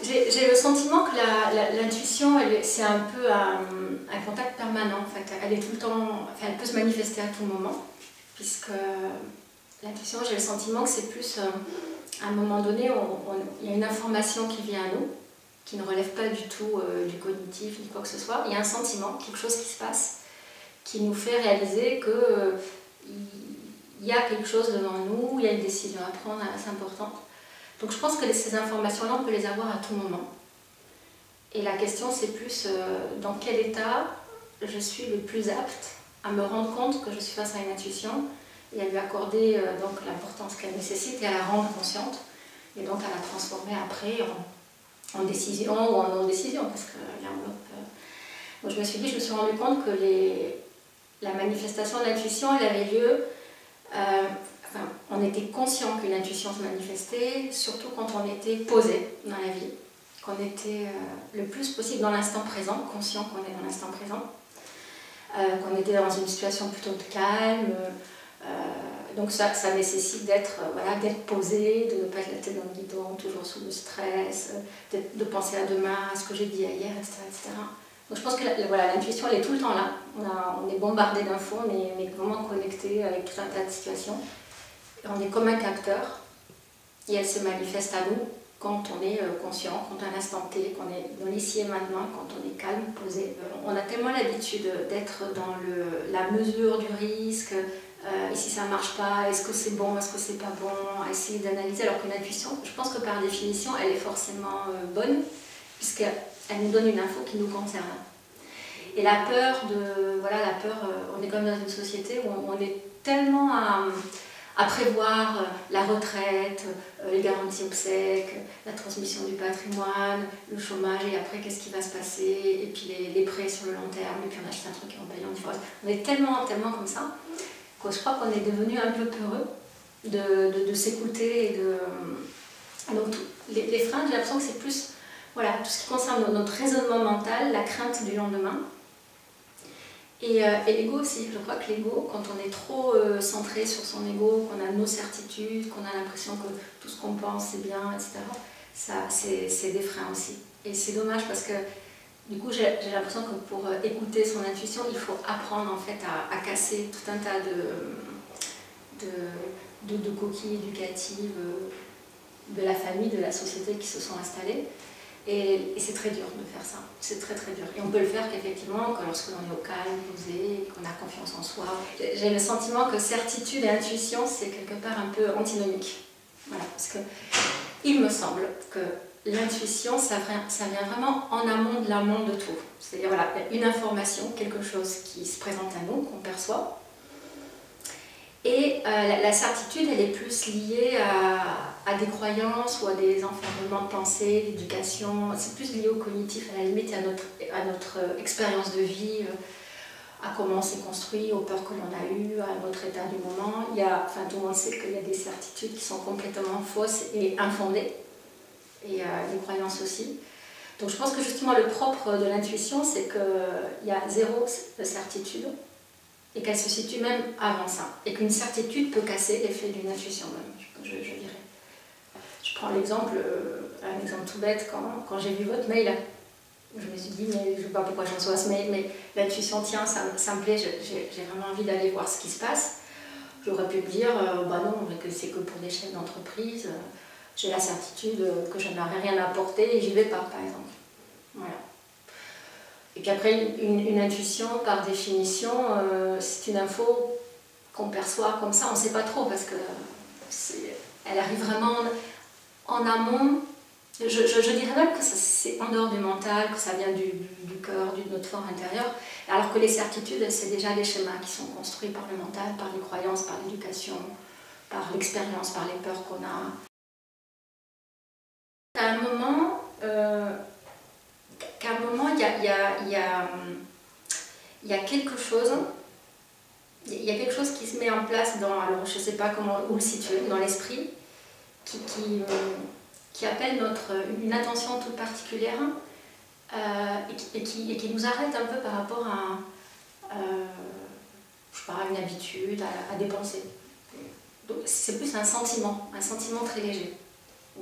J'ai le sentiment que l'intuition, c'est un peu un contact permanent. En fait. Elle est tout le temps, enfin, elle peut se manifester à tout moment, puisque l'intuition, j'ai le sentiment que c'est plus, à un moment donné, il y a une information qui vient à nous, qui ne relève pas du tout du cognitif ni quoi que ce soit. Il y a un sentiment, quelque chose qui se passe, qui nous fait réaliser que il y a quelque chose devant nous, il y a une décision à prendre assez importante. Donc je pense que ces informations-là, on peut les avoir à tout moment. Et la question, c'est plus dans quel état je suis le plus apte à me rendre compte que je suis face à une intuition et à lui accorder donc l'importance qu'elle nécessite et à la rendre consciente et donc à la transformer après en décision ou en non-décision, parce que l'un ou l'autre. Donc je me suis rendu compte que la manifestation de l'intuition, elle avait lieu. On était conscient que l'intuition se manifestait, surtout quand on était posé dans la vie, qu'on était le plus possible dans l'instant présent, conscient qu'on est dans l'instant présent, qu'on était dans une situation plutôt de calme. Donc ça nécessite d'être posé, de ne pas être la tête dans le guidon, toujours sous le stress, de penser à demain, à ce que j'ai dit hier, etc. Donc je pense que l'intuition, elle est tout le temps là. On est bombardé d'infos, on est vraiment connecté avec tout un tas de situations. Et on est comme un capteur, et elle se manifeste à nous quand on est conscient, quand on est à l'instant T, qu'on est dans l'ici et maintenant, quand on est calme, posé. On a tellement l'habitude d'être dans la mesure du risque, et si ça ne marche pas, est-ce que c'est bon, est-ce que c'est pas bon, à essayer d'analyser, alors qu'une intuition, je pense que par définition, elle est forcément bonne, puisqu'elle nous donne une info qui nous concerne. Et la peur, on est comme dans une société où on est tellement à prévoir la retraite, les garanties obsèques, la transmission du patrimoine, le chômage, et après qu'est-ce qui va se passer, et puis les prêts sur le long terme, et puis on achète un truc et on paye en divorce. On est tellement comme ça, que je crois qu'on est devenu un peu peureux de s'écouter. Donc les freins, j'ai l'impression que c'est plus tout ce qui concerne notre raisonnement mental, la crainte du lendemain. Et l'ego aussi, je crois que l'ego, quand on est trop centré sur son ego, qu'on a nos certitudes, qu'on a l'impression que tout ce qu'on pense c'est bien, etc., ça, c'est des freins aussi. Et c'est dommage parce que du coup j'ai l'impression que pour écouter son intuition, il faut apprendre en fait à casser tout un tas de coquilles éducatives de la famille, de la société qui se sont installées. Et c'est très dur de faire ça, c'est très dur. Et on peut le faire qu'effectivement lorsque l'on est au calme, posé, qu'on a confiance en soi. J'ai le sentiment que certitude et intuition, c'est quelque part un peu antinomique. Voilà, parce que il me semble que l'intuition, ça vient vraiment en amont de l'amont de tout. C'est-à-dire une information, quelque chose qui se présente à nous, qu'on perçoit. Et la certitude, elle est plus liée à des croyances ou à des enfermements de pensée, d'éducation. C'est plus lié au cognitif, à la limite, à notre expérience de vie, à comment on s'est construit, aux peurs que l'on a eues, à notre état du moment. Tout le monde sait qu'il y a des certitudes qui sont complètement fausses et infondées, et des croyances aussi. Donc je pense que justement le propre de l'intuition, c'est qu'il y a zéro certitude, et qu'elle se situe même avant ça, et qu'une certitude peut casser l'effet d'une intuition même, je dirais. Je prends un exemple tout bête, quand j'ai vu votre mail, je me suis dit, mais je ne sais pas pourquoi je reçois ce mail, mais l'intuition, tiens, ça me plaît, j'ai vraiment envie d'aller voir ce qui se passe. J'aurais pu me dire, non, que c'est que pour des chefs d'entreprise, j'ai la certitude que je n'aurai rien à apporter et j'y vais pas, par exemple. Voilà. Et puis après, une intuition, par définition, c'est une info qu'on perçoit comme ça, on ne sait pas trop, parce qu'elle arrive vraiment en amont. Je dirais même que c'est en dehors du mental, que ça vient du cœur, de notre fort intérieur, alors que les certitudes, c'est déjà des schémas qui sont construits par le mental, par les croyances, par l'éducation, par l'expérience, par les peurs qu'on a. À un moment, il y a quelque chose, qui se met en place alors je ne sais pas où le situer, dans l'esprit, qui appelle une attention toute particulière, et qui nous arrête un peu par rapport à une habitude, à des pensées. Donc c'est plus un sentiment très léger.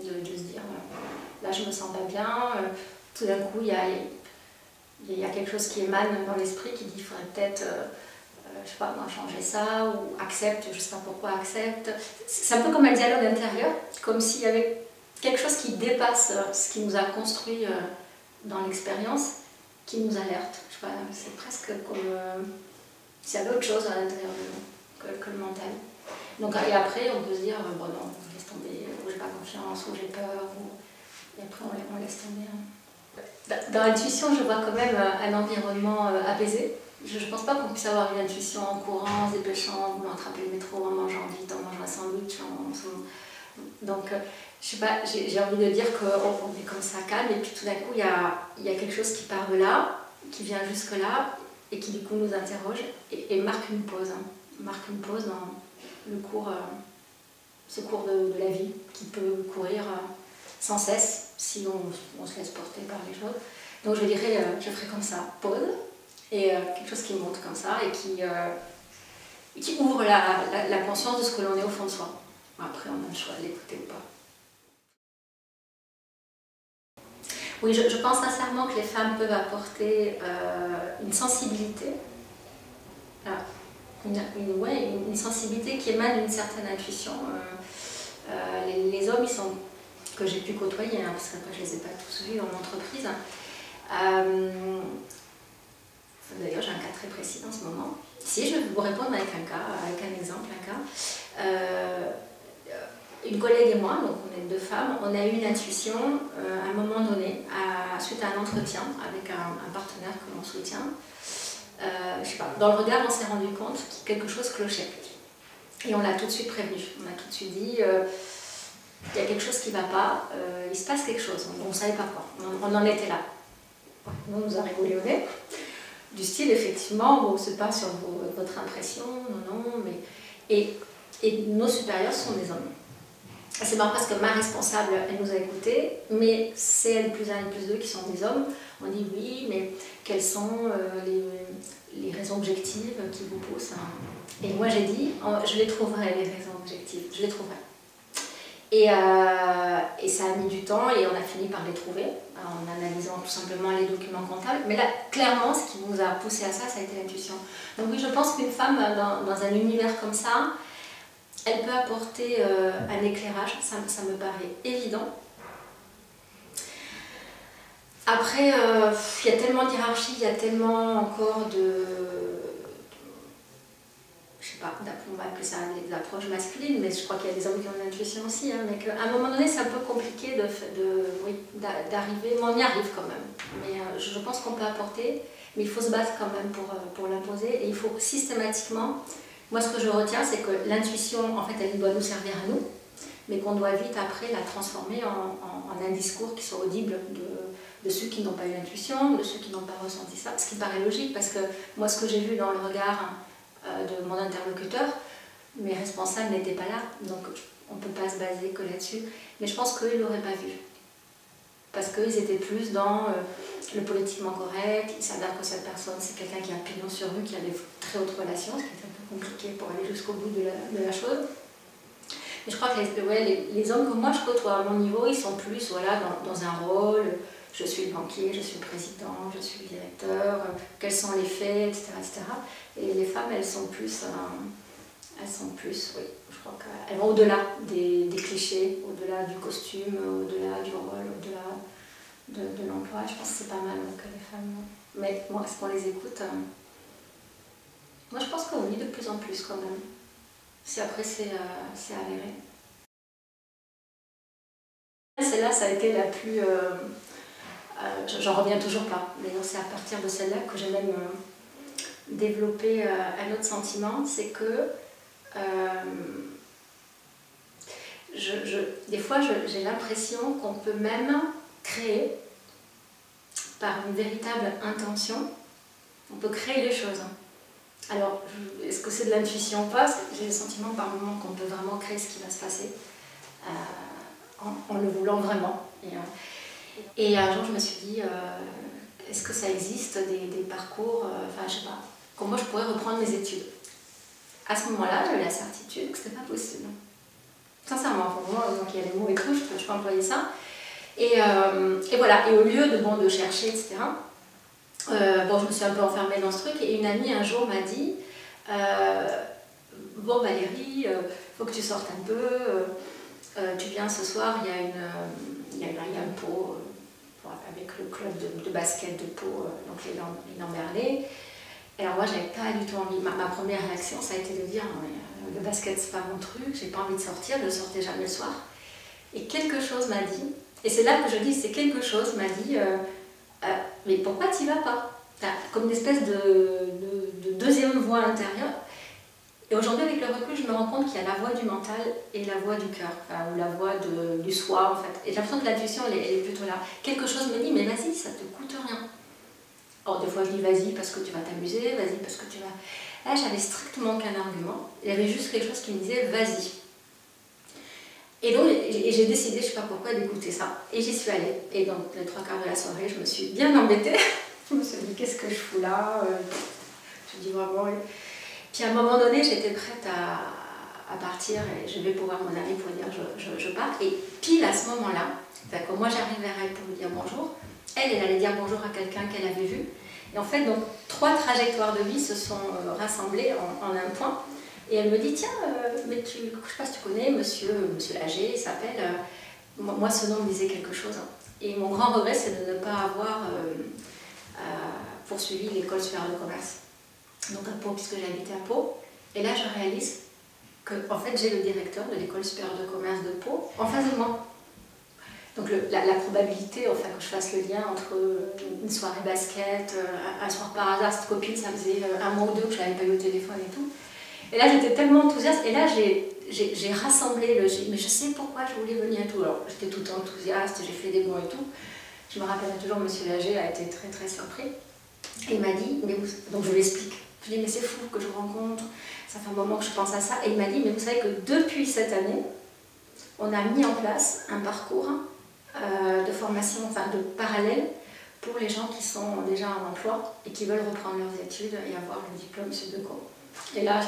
de se dire, là je me sens pas bien, tout d'un coup il y a quelque chose qui émane dans l'esprit qui dit il faudrait peut-être, je sais pas moi, changer ça, ou accepte, je sais pas pourquoi accepte. C'est un peu comme un dialogue intérieur, comme s'il y avait quelque chose qui dépasse ce qui nous a construit dans l'expérience, qui nous alerte. Je sais pas, c'est presque comme s'il y avait autre chose à l'intérieur de nous que le mental. Donc, et après, on peut se dire, bon non, on laisse tomber, ou j'ai pas confiance, ou j'ai peur, et après on laisse tomber. Dans l'intuition, je vois quand même un environnement apaisé. Je ne pense pas qu'on puisse avoir une intuition en courant, en se dépêchant, en voulant attraper le métro, en mangeant vite, en mangeant un sandwich. Donc, je sais pas, j'ai envie de dire qu'on est comme ça calme, et puis tout d'un coup, il y a quelque chose qui part de là, qui vient jusque là, et qui du coup nous interroge, et marque une pause. Marque une pause dans le cours, ce cours de la vie, qui peut courir sans cesse, si on se laisse porter par les choses. Donc je dirais, je ferai comme ça, pause, et quelque chose qui monte comme ça, et qui ouvre la conscience de ce que l'on est au fond de soi. Après, on a le choix de l'écouter ou pas. Oui, je pense sincèrement que les femmes peuvent apporter une sensibilité, une sensibilité qui émane d'une certaine intuition. Les hommes, que j'ai pu côtoyer, parce qu'après je ne les ai pas tous vus en entreprise. D'ailleurs, j'ai un cas très précis en ce moment. Si, je vais vous répondre avec un exemple, une collègue et moi, donc on est deux femmes, on a eu une intuition à un moment donné, suite à un entretien avec un partenaire que l'on soutient. Je sais pas, dans le regard, on s'est rendu compte que quelque chose clochait. Et on l'a tout de suite prévenu. On a tout de suite dit, il y a quelque chose qui ne va pas, il se passe quelque chose. On ne savait pas quoi. On en était là. Nous, on nous a rigolé au nez. Du style, effectivement, bon, c'est pas sur votre impression, non, mais... Et nos supérieurs sont des hommes. C'est marrant parce que ma responsable, elle nous a écoutés, mais c'est N+1, N+2 qui sont des hommes. On dit oui, mais quelles sont les raisons objectives qui vous poussent Et moi j'ai dit, je les trouverai, les raisons objectives, je les trouverai. Et ça a mis du temps et on a fini par les trouver en analysant tout simplement les documents comptables. Mais là, clairement, ce qui nous a poussé à ça, ça a été l'intuition. Donc oui, je pense qu'une femme dans un univers comme ça, elle peut apporter un éclairage, ça me paraît évident. Après, il y a tellement d'hierarchie, il y a tellement encore je sais pas, on va appeler ça des approches masculines, mais je crois qu'il y a des hommes qui ont une intuition aussi, mais qu'à un moment donné, c'est un peu compliqué d'arriver, mais on y arrive quand même. Mais je pense qu'on peut apporter, mais il faut se battre quand même pour l'imposer, et il faut systématiquement... Moi, ce que je retiens, c'est que l'intuition, en fait, elle doit nous servir à nous, mais qu'on doit vite après la transformer en un discours qui soit audible de ceux qui n'ont pas eu l'intuition, de ceux qui n'ont pas ressenti ça, ce qui paraît logique, parce que moi, ce que j'ai vu dans le regard de mon interlocuteur, mes responsables n'étaient pas là, donc on ne peut pas se baser que là-dessus, mais je pense qu'eux, ils ne l'auraient pas vu. Parce qu'ils étaient plus dans le politiquement correct, ils savaient que cette personne, c'est quelqu'un qui a pignon sur rue, qui a des très hautes relations, ce qui est un peu compliqué pour aller jusqu'au bout de la chose. Mais je crois que les hommes que moi je côtoie à mon niveau, ils sont plus dans un rôle, je suis le banquier, je suis le président, je suis le directeur, quels sont les faits, etc. etc. Et les femmes, elles sont plus, oui, je crois qu'elles vont au-delà des clichés, au-delà du costume, au-delà du rôle, au-delà de l'emploi. Je pense que c'est pas mal que les femmes... Mais bon, est-ce qu'on les écoute Moi, je pense que oui, de plus en plus quand même. Si après, c'est avéré. Celle-là, ça a été la plus... j'en reviens toujours pas. D'ailleurs, c'est à partir de celle-là que j'ai même développé un autre sentiment, c'est que des fois, j'ai l'impression qu'on peut même créer, par une véritable intention, on peut créer les choses. Alors, est-ce que c'est de l'intuition ou pas? J'ai le sentiment par moment qu'on peut vraiment créer ce qui va se passer en le voulant vraiment. Et un jour, je me suis dit, est-ce que ça existe des parcours, enfin, je sais pas, comment je pourrais reprendre mes études? À ce moment-là, j'avais la certitude que c'était pas possible. Sincèrement, pour moi il y a des mots et tout, je peux employer ça. Et voilà, et au lieu de chercher, etc., bon, je me suis un peu enfermée dans ce truc, et une amie un jour m'a dit bon Valérie, faut que tu sortes un peu, tu viens ce soir, il y a un pot avec le club de basket de Pau, donc les Lamberlais. Et alors moi j'avais pas du tout envie, ma première réaction ça a été de dire le basket c'est pas mon truc, j'ai pas envie de sortir, je ne sortais jamais le soir. Et quelque chose m'a dit, et c'est là que je dis c'est quelque chose m'a dit mais pourquoi tu n'y vas pas? Comme une espèce de deuxième voix intérieure. Et aujourd'hui, avec le recul, je me rends compte qu'il y a la voix du mental et la voix du cœur, ou la voix du soi, en fait. Et j'ai l'impression que l'intuition, elle est plutôt là. Quelque chose me dit, mais vas-y, ça te coûte rien. Or, des fois, je dis, vas-y parce que tu vas t'amuser, vas-y parce que tu vas... Là, j'avais strictement aucun argument. Il y avait juste quelque chose qui me disait, vas-y. Et donc, j'ai décidé, je ne sais pas pourquoi, d'écouter ça. Et j'y suis allée. Et donc, les 3 quarts de la soirée, je me suis bien embêtée. Je me suis dit, qu'est-ce que je fous là? Je dis vraiment... Puis à un moment donné, j'étais prête à partir et je vais pour voir mon amie pour dire je pars. Et pile à ce moment-là, quand moi j'arrive vers elle pour lui dire bonjour, elle allait dire bonjour à quelqu'un qu'elle avait vu. Et en fait, donc 3 trajectoires de vie se sont rassemblées en un point. Et elle me dit, tiens, mais je ne sais pas si tu connais monsieur Lager, il s'appelle... moi, ce nom me disait quelque chose. Et mon grand regret, c'est de ne pas avoir poursuivi l'école supérieure de commerce. Donc à Pau, puisque j'habitais à Pau. Et là, je réalise que en fait, j'ai le directeur de l'école supérieure de commerce de Pau en face de moi. Donc la probabilité enfin, que je fasse le lien entre une soirée basket, un soir par hasard, cette copine, ça faisait un mois ou deux que je l'avais pas eu au téléphone et tout. Et là, j'étais tellement enthousiaste. Et là, j'ai rassemblé le... Mais je sais pourquoi je voulais venir et tout. Alors, j'étais tout enthousiaste, j'ai fait des bons et tout. Je me rappelle toujours, monsieur Lager a été très très surpris. Et il m'a dit, mais vous... donc je lui explique. Je lui dis, mais c'est fou que je vous rencontre, ça fait un moment que je pense à ça. Et il m'a dit, mais vous savez que depuis cette année, on a mis en place un parcours de formation, enfin de parallèle, pour les gens qui sont déjà en emploi et qui veulent reprendre leurs études et avoir le diplôme Sudeco. Et là,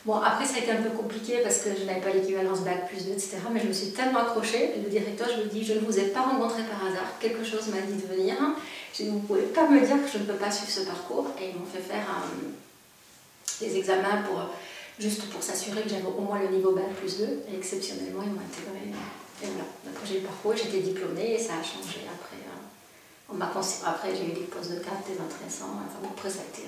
bon, après ça a été un peu compliqué parce que je n'avais pas l'équivalence bac plus 2, etc. Mais je me suis tellement accrochée, le directeur, je lui dis, je ne vous ai pas rencontré par hasard, quelque chose m'a dit de venir. J'ai dit, vous ne pouvez pas me dire que je ne peux pas suivre ce parcours. Et ils m'ont fait faire des examens juste pour s'assurer que j'avais au moins le niveau bac plus 2. Et exceptionnellement, ils m'ont intégré. Et voilà, après j'ai eu le parcours, j'étais diplômée et ça a changé après. Après j'ai eu des postes de cadre très intéressants. Enfin bon, après ça a été